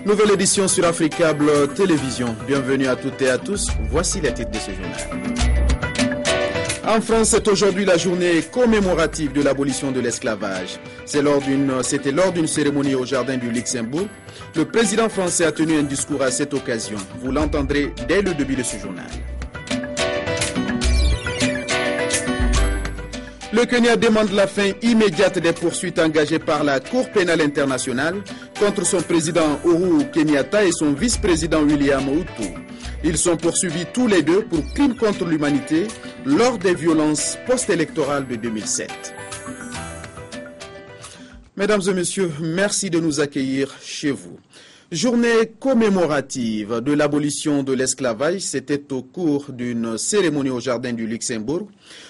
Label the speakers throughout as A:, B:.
A: Nouvelle édition sur Africable Télévision. Bienvenue à toutes et à tous. Voici les titres de ce journal. En France, c'est aujourd'hui la journée commémorative de l'abolition de l'esclavage. C'était lors d'une cérémonie au jardin du Luxembourg. Le président français a tenu un discours à cette occasion. Vous l'entendrez dès le début de ce journal. Le Kenya demande la fin immédiate des poursuites engagées par la Cour pénale internationale contre son président Uhuru Kenyatta et son vice-président William Ruto. Ils sont poursuivis tous les deux pour crimes contre l'humanité lors des violences post-électorales de 2007. Mesdames et messieurs, merci de nous accueillir chez vous. Journée commémorative de l'abolition de l'esclavage, c'était au cours d'une cérémonie au jardin du Luxembourg.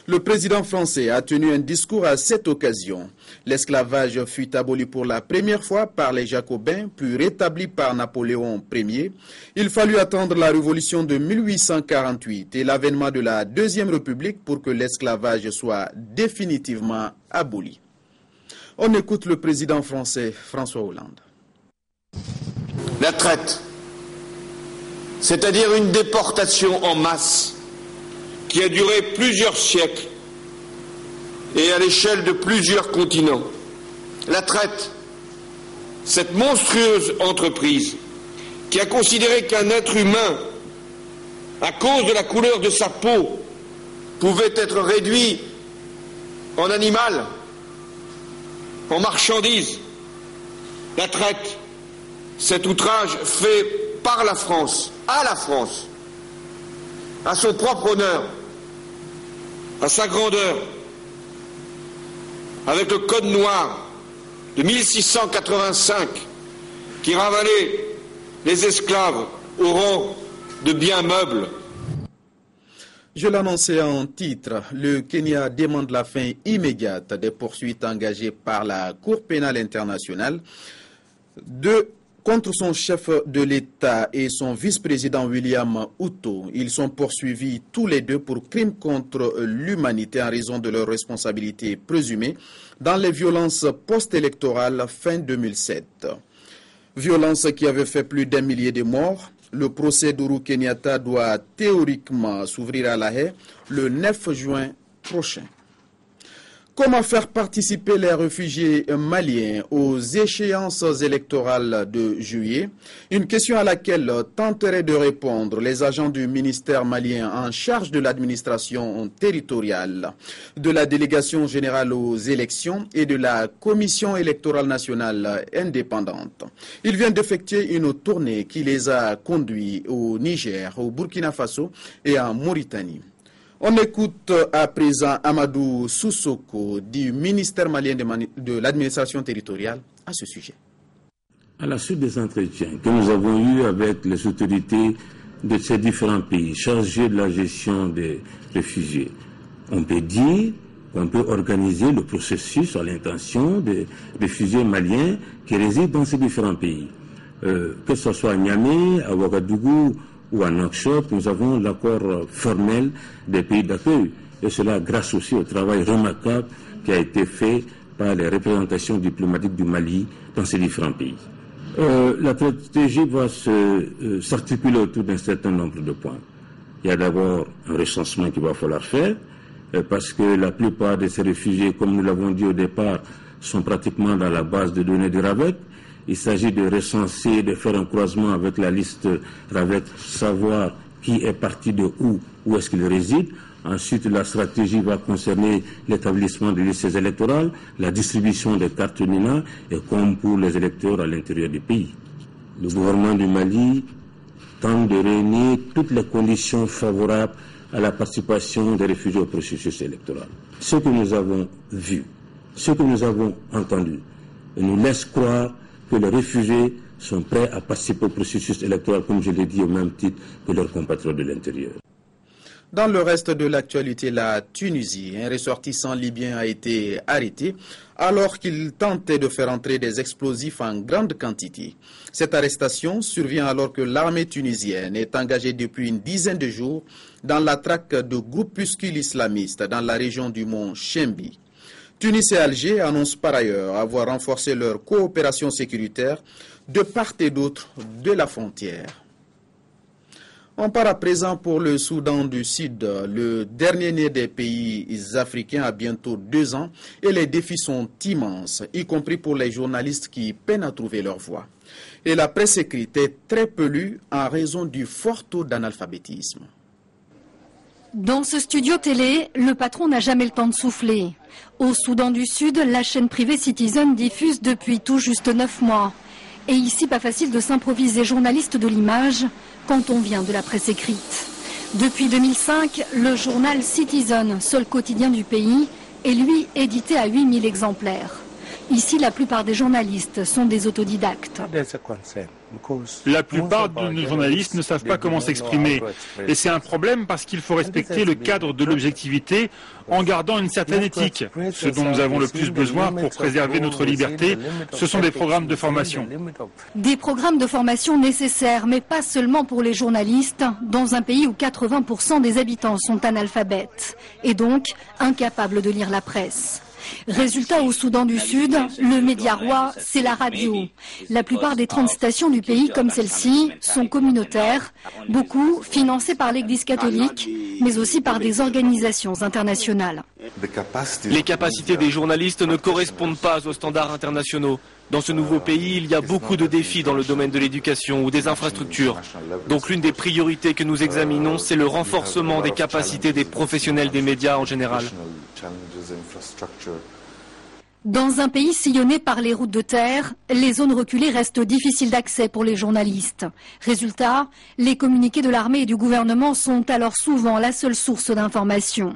A: Le président français a tenu un discours à cette occasion. L'esclavage fut aboli pour la première fois par les Jacobins, puis rétabli par Napoléon Ier. Il fallut attendre la révolution de 1848 et l'avènement de la Deuxième République pour que l'esclavage soit définitivement aboli. On écoute le président français François Hollande.
B: La traite, c'est-à-dire une déportation en masse qui a duré plusieurs siècles et à l'échelle de plusieurs continents. La traite, cette monstrueuse entreprise qui a considéré qu'un être humain, à cause de la couleur de sa peau, pouvait être réduit en animal, en marchandise. La traite, cet outrage fait par la France, à son propre honneur, à sa grandeur, avec le Code noir de 1685 qui ravalait les esclaves au rang de biens meubles.
A: Je l'annonçais en titre, le Kenya demande la fin immédiate des poursuites engagées par la Cour pénale internationale contre son chef de l'État et son vice-président William Ruto. Ils sont poursuivis tous les deux pour crimes contre l'humanité en raison de leur responsabilité présumée dans les violences post-électorales fin 2007. Violences qui avaient fait plus d'1 millier de morts. Le procès d'Uhuru Kenyatta doit théoriquement s'ouvrir à La Haye le 9 juin prochain. Comment faire participer les réfugiés maliens aux échéances électorales de juillet? Une question à laquelle tenteraient de répondre les agents du ministère malien en charge de l'administration territoriale, de la délégation générale aux élections et de la commission électorale nationale indépendante. Ils viennent d'effectuer une tournée qui les a conduits au Niger, au Burkina Faso et en Mauritanie. On écoute à présent Amadou Soussoko du ministère malien de l'administration territoriale à ce sujet.
C: À la suite des entretiens que nous avons eus avec les autorités de ces différents pays chargés de la gestion des réfugiés, on peut dire qu'on peut organiser le processus à l'intention des réfugiés maliens qui résident dans ces différents pays. Que ce soit à Niamey, à Ouagadougou, ou à Nouakchott, nous avons l'accord formel des pays d'accueil. Et cela grâce aussi au travail remarquable qui a été fait par les représentations diplomatiques du Mali dans ces différents pays. La stratégie va s'articuler autour d'un certain nombre de points. Il y a d'abord un recensement qu'il va falloir faire, parce que la plupart de ces réfugiés, comme nous l'avons dit au départ, sont pratiquement dans la base de données du RAVEC. Il s'agit de recenser, de faire un croisement avec la liste RAVEC, savoir qui est parti de où est-ce qu'il réside. Ensuite, la stratégie va concerner l'établissement des listes électorales, la distribution des cartes NINA et comme pour les électeurs à l'intérieur du pays. Le gouvernement du Mali tente de réunir toutes les conditions favorables à la participation des réfugiés au processus électoral. Ce que nous avons vu, ce que nous avons entendu, nous laisse croire que les réfugiés sont prêts à participer au processus électoral, comme je l'ai dit, au même titre que leurs compatriotes de l'intérieur.
A: Dans le reste de l'actualité, la Tunisie, un ressortissant libyen a été arrêté alors qu'il tentait de faire entrer des explosifs en grande quantité. Cette arrestation survient alors que l'armée tunisienne est engagée depuis une dizaine de jours dans la traque de groupuscules islamistes dans la région du mont Chembi. Tunis et Alger annoncent par ailleurs avoir renforcé leur coopération sécuritaire de part et d'autre de la frontière. On part à présent pour le Soudan du Sud. Le dernier né des pays africains a bientôt 2 ans et les défis sont immenses, y compris pour les journalistes qui peinent à trouver leur voie. Et la presse écrite est très peu lue en raison du fort taux d'analphabétisme.
D: Dans ce studio télé, le patron n'a jamais le temps de souffler. Au Soudan du Sud, la chaîne privée Citizen diffuse depuis tout juste 9 mois. Et ici, pas facile de s'improviser journaliste de l'image quand on vient de la presse écrite. Depuis 2005, le journal Citizen, seul quotidien du pays, est lui édité à 8000 exemplaires. Ici, la plupart des journalistes sont des autodidactes.
E: La plupart de nos journalistes ne savent pas comment s'exprimer. Et c'est un problème parce qu'il faut respecter le cadre de l'objectivité en gardant une certaine éthique. Ce dont nous avons le plus besoin pour préserver notre liberté, ce sont des programmes de formation.
D: Des programmes de formation nécessaires, mais pas seulement pour les journalistes, dans un pays où 80% des habitants sont analphabètes et donc incapables de lire la presse. Résultat, au Soudan du Sud, le média roi, c'est la radio. La plupart des 30 stations du pays, comme celle-ci, sont communautaires, beaucoup financées par l'Église catholique, mais aussi par des organisations internationales.
F: Les capacités des journalistes ne correspondent pas aux standards internationaux. Dans ce nouveau pays, il y a beaucoup de défis dans le domaine de l'éducation ou des infrastructures. Donc l'une des priorités que nous examinons, c'est le renforcement des capacités des professionnels des médias en général.
D: Dans un pays sillonné par les routes de terre, les zones reculées restent difficiles d'accès pour les journalistes. Résultat, les communiqués de l'armée et du gouvernement sont alors souvent la seule source d'information.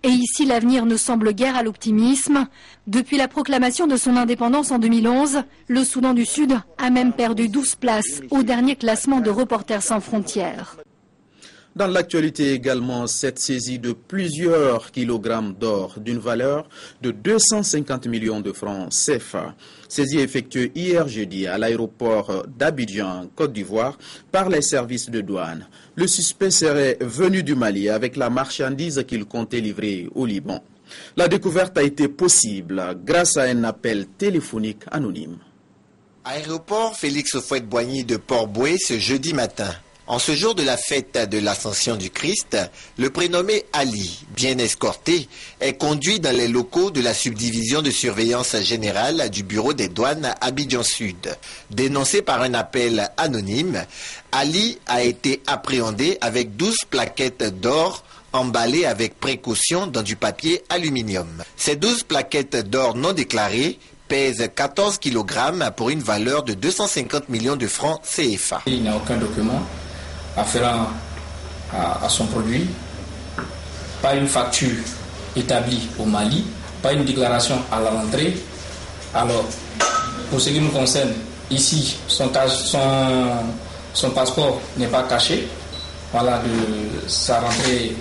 D: Et ici, l'avenir ne semble guère à l'optimisme. Depuis la proclamation de son indépendance en 2011, le Soudan du Sud a même perdu 12 places au dernier classement de Reporters sans frontières.
A: Dans l'actualité également, cette saisie de plusieurs kilogrammes d'or d'une valeur de 250 millions de francs CFA. Saisie effectuée hier jeudi à l'aéroport d'Abidjan, Côte d'Ivoire, par les services de douane. Le suspect serait venu du Mali avec la marchandise qu'il comptait livrer au Liban. La découverte a été possible grâce à un appel téléphonique anonyme.
G: Aéroport Félix Houphouët-Boigny de Port-Bouët ce jeudi matin. En ce jour de la fête de l'Ascension du Christ, le prénommé Ali, bien escorté, est conduit dans les locaux de la subdivision de surveillance générale du bureau des douanes Abidjan Sud. Dénoncé par un appel anonyme, Ali a été appréhendé avec 12 plaquettes d'or emballées avec précaution dans du papier aluminium. Ces 12 plaquettes d'or non déclarées pèsent 14 kg pour une valeur de 250 millions de francs CFA.
H: Il n'y a aucun document afférent à son produit, pas une facture établie au Mali, pas une déclaration à la rentrée. Alors, pour ce qui nous concerne, ici, son passeport n'est pas caché, voilà, de sa rentrée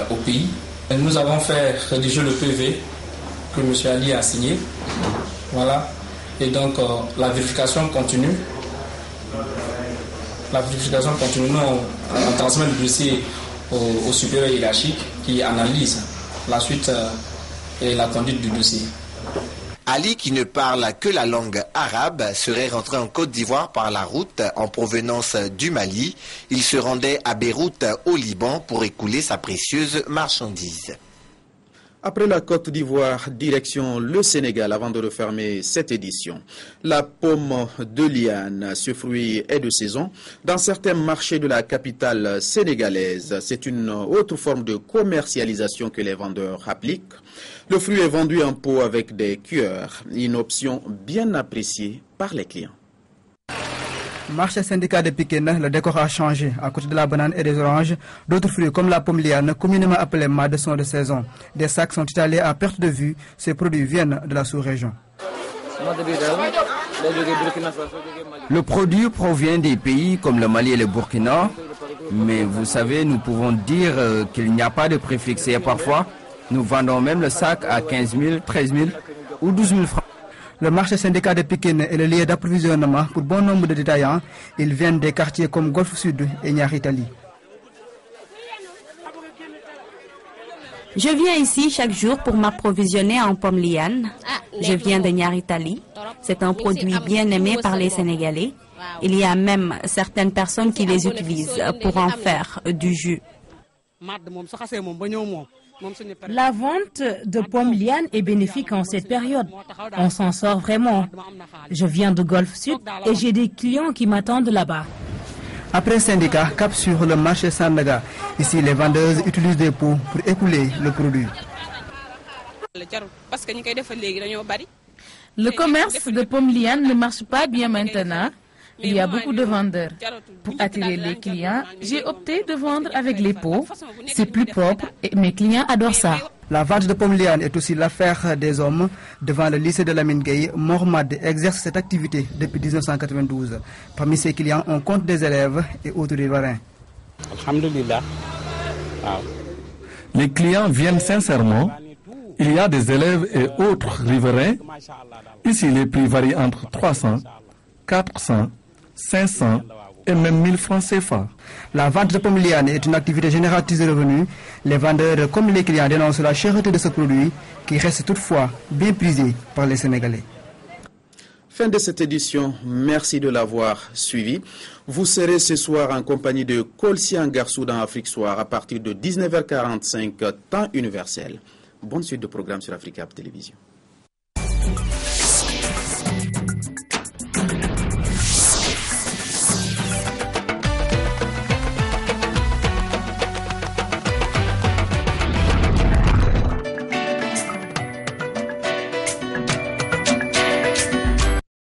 H: au pays. Nous avons fait rédiger le PV que M. Ali a signé, voilà, et donc la vérification continue. Nous, on transmet le dossier au supérieur hiérarchique qui analyse la suite et la conduite du dossier.
G: Ali, qui ne parle que la langue arabe, serait rentré en Côte d'Ivoire par la route en provenance du Mali. Il se rendait à Beyrouth au Liban pour écouler sa précieuse marchandise.
A: Après la Côte d'Ivoire, direction le Sénégal avant de refermer cette édition. La pomme de liane, ce fruit est de saison. Dans certains marchés de la capitale sénégalaise, c'est une autre forme de commercialisation que les vendeurs appliquent. Le fruit est vendu en pot avec des cueurs, une option bien appréciée par les clients.
I: Marché syndicat de Pikine, le décor a changé. À côté de la banane et des oranges, d'autres fruits comme la pomme liane, communément appelée mad, sont de saison. Des sacs sont étalés à perte de vue. Ces produits viennent de la sous-région.
J: Le produit provient des pays comme le Mali et le Burkina. Mais vous savez, nous pouvons dire qu'il n'y a pas de prix fixé. Parfois, nous vendons même le sac à 15 000, 13 000 ou 12 000 francs.
I: Le marché syndicat de Pikine est le lieu d'approvisionnement pour bon nombre de détaillants. Ils viennent des quartiers comme Golfe Sud et Niaritali.
K: Je viens ici chaque jour pour m'approvisionner en pommes liane. Je viens de Niaritali. C'est un produit bien aimé par les Sénégalais. Il y a même certaines personnes qui les utilisent pour en faire du jus.
L: La vente de pommes lianes est bénéfique en cette période. On s'en sort vraiment. Je viens de Golfe Sud et j'ai des clients qui m'attendent là-bas.
I: Après syndicat, cap sur le marché Sandaga. Ici, les vendeuses utilisent des pots pour écouler le produit.
M: Le commerce de pommes lianes ne marche pas bien maintenant. Il y a beaucoup de vendeurs. Pour attirer les clients, j'ai opté de vendre avec les pots. C'est plus propre et mes clients adorent ça.
I: La vente de pommes lianes est aussi l'affaire des hommes. Devant le lycée de Lamine Gueye, Mohamed exerce cette activité depuis 1992. Parmi ses clients, on compte des élèves et autres riverains.
N: Les clients viennent sincèrement. Il y a des élèves et autres riverains. Ici, les prix varient entre 300, 400, 500 et même 1000 francs CFA.
I: La vente de pommes lianes est une activité génératrice de revenus. Les vendeurs comme les clients dénoncent la cherté de ce produit qui reste toutefois bien prisé par les Sénégalais.
A: Fin de cette édition, merci de l'avoir suivi. Vous serez ce soir en compagnie de Kolsian Garsou dans Afrique Soir à partir de 19h45 temps universel. Bonne suite de programme sur Africa Télévision.